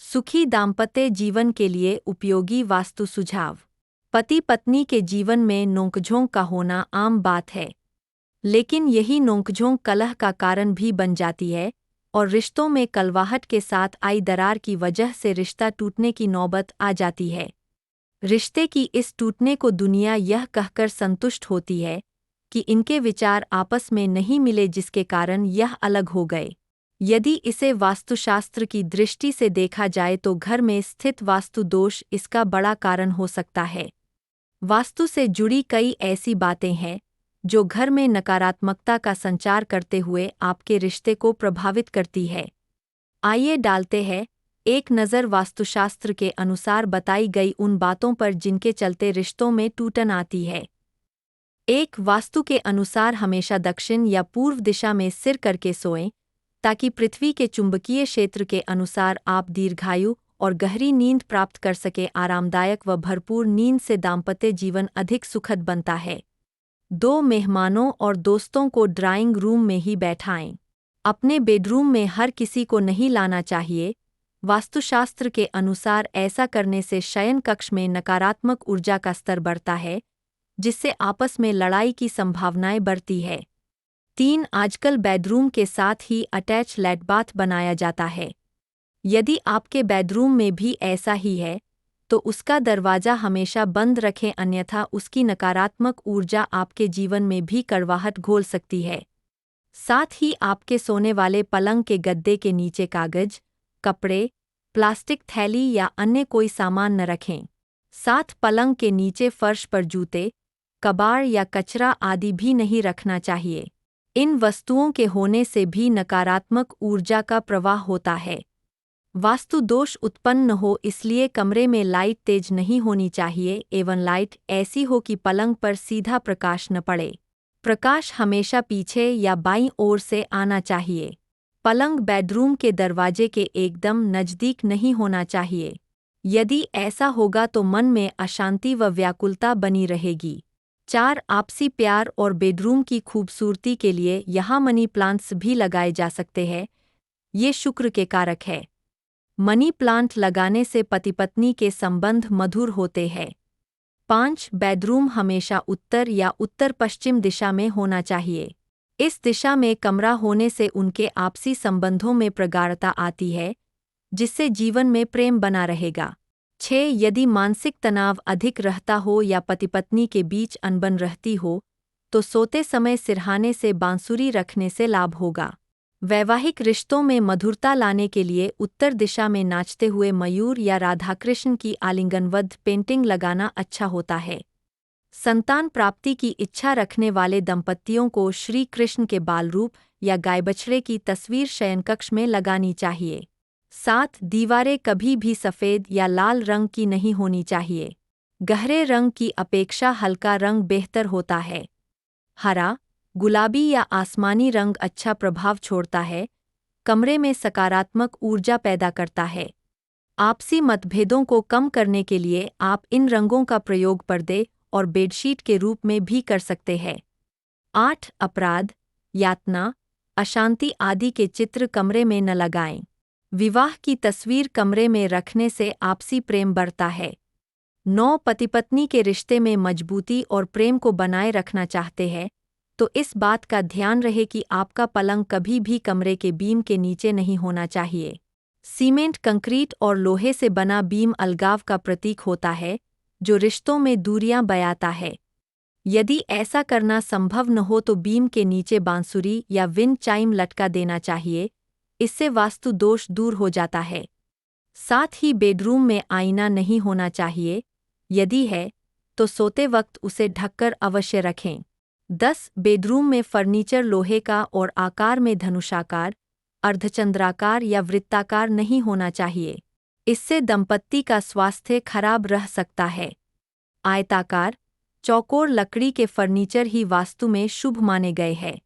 सुखी दाम्पत्य जीवन के लिए उपयोगी वास्तु सुझाव। पति पत्नी के जीवन में नोकझोंक का होना आम बात है, लेकिन यही नोकझोंक कलह का कारण भी बन जाती है और रिश्तों में कलवाहट के साथ आई दरार की वजह से रिश्ता टूटने की नौबत आ जाती है। रिश्ते की इस टूटने को दुनिया यह कहकर संतुष्ट होती है कि इनके विचार आपस में नहीं मिले, जिसके कारण यह अलग हो गए। यदि इसे वास्तुशास्त्र की दृष्टि से देखा जाए तो घर में स्थित वास्तु दोष इसका बड़ा कारण हो सकता है। वास्तु से जुड़ी कई ऐसी बातें हैं जो घर में नकारात्मकता का संचार करते हुए आपके रिश्ते को प्रभावित करती है। आइए डालते हैं एक नज़र वास्तुशास्त्र के अनुसार बताई गई उन बातों पर जिनके चलते रिश्तों में टूटन आती है। 1. वास्तु के अनुसार हमेशा दक्षिण या पूर्व दिशा में सिर करके सोएं, ताकि पृथ्वी के चुंबकीय क्षेत्र के अनुसार आप दीर्घायु और गहरी नींद प्राप्त कर सकें। आरामदायक व भरपूर नींद से दाम्पत्य जीवन अधिक सुखद बनता है। 2. मेहमानों और दोस्तों को ड्राइंग रूम में ही बैठाएं। अपने बेडरूम में हर किसी को नहीं लाना चाहिए। वास्तुशास्त्र के अनुसार ऐसा करने से शयन कक्ष में नकारात्मक ऊर्जा का स्तर बढ़ता है, जिससे आपस में लड़ाई की संभावनाएं बढ़ती है। 3. आजकल बेडरूम के साथ ही अटैच लेट बाथ बनाया जाता है। यदि आपके बेडरूम में भी ऐसा ही है, तो उसका दरवाजा हमेशा बंद रखें, अन्यथा उसकी नकारात्मक ऊर्जा आपके जीवन में भी कड़वाहट घोल सकती है। साथ ही आपके सोने वाले पलंग के गद्दे के नीचे कागज, कपड़े, प्लास्टिक थैली या अन्य कोई सामान न रखें। साथ पलंग के नीचे फर्श पर जूते, कबाड़ या कचरा आदि भी नहीं रखना चाहिए। इन वस्तुओं के होने से भी नकारात्मक ऊर्जा का प्रवाह होता है। वास्तु दोष उत्पन्न न हो इसलिए कमरे में लाइट तेज नहीं होनी चाहिए एवं लाइट ऐसी हो कि पलंग पर सीधा प्रकाश न पड़े। प्रकाश हमेशा पीछे या बाईं ओर से आना चाहिए। पलंग बेडरूम के दरवाजे के एकदम नज़दीक नहीं होना चाहिए। यदि ऐसा होगा तो मन में अशांति व व्याकुलता बनी रहेगी। 4. आपसी प्यार और बेडरूम की खूबसूरती के लिए यहाँ मनी प्लांट्स भी लगाए जा सकते हैं। ये शुक्र के कारक है। मनी प्लांट लगाने से पति पत्नी के संबंध मधुर होते हैं। 5. बेडरूम हमेशा उत्तर या उत्तर पश्चिम दिशा में होना चाहिए। इस दिशा में कमरा होने से उनके आपसी संबंधों में प्रगाढ़ता आती है, जिससे जीवन में प्रेम बना रहेगा। 6. यदि मानसिक तनाव अधिक रहता हो या पति पत्नी के बीच अनबन रहती हो, तो सोते समय सिरहाने से बांसुरी रखने से लाभ होगा। वैवाहिक रिश्तों में मधुरता लाने के लिए उत्तर दिशा में नाचते हुए मयूर या राधाकृष्ण की आलिंगनबद्ध पेंटिंग लगाना अच्छा होता है। संतान प्राप्ति की इच्छा रखने वाले दंपतियों को श्री कृष्ण के बाल रूप या गाय बछड़े की तस्वीर शयनकक्ष में लगानी चाहिए। 7. दीवारें कभी भी सफ़ेद या लाल रंग की नहीं होनी चाहिए। गहरे रंग की अपेक्षा हल्का रंग बेहतर होता है। हरा, गुलाबी या आसमानी रंग अच्छा प्रभाव छोड़ता है, कमरे में सकारात्मक ऊर्जा पैदा करता है। आपसी मतभेदों को कम करने के लिए आप इन रंगों का प्रयोग पर्दे और बेडशीट के रूप में भी कर सकते हैं। 8. अपराध, यातना, अशांति आदि के चित्र कमरे में न लगाएं। विवाह की तस्वीर कमरे में रखने से आपसी प्रेम बढ़ता है। 9. पति पत्नी के रिश्ते में मजबूती और प्रेम को बनाए रखना चाहते हैं, तो इस बात का ध्यान रहे कि आपका पलंग कभी भी कमरे के बीम के नीचे नहीं होना चाहिए। सीमेंट, कंक्रीट और लोहे से बना बीम अलगाव का प्रतीक होता है, जो रिश्तों में दूरियां बयाता है। यदि ऐसा करना संभव न हो तो बीम के नीचे बांसुरी या विंड चाइम लटका देना चाहिए, इससे वास्तु दोष दूर हो जाता है। साथ ही बेडरूम में आईना नहीं होना चाहिए, यदि है तो सोते वक्त उसे ढककर अवश्य रखें। 10. बेडरूम में फर्नीचर लोहे का और आकार में धनुषाकार, अर्धचंद्राकार या वृत्ताकार नहीं होना चाहिए। इससे दंपत्ति का स्वास्थ्य खराब रह सकता है। आयताकार, चौकोर लकड़ी के फर्नीचर ही वास्तु में शुभ माने गए हैं।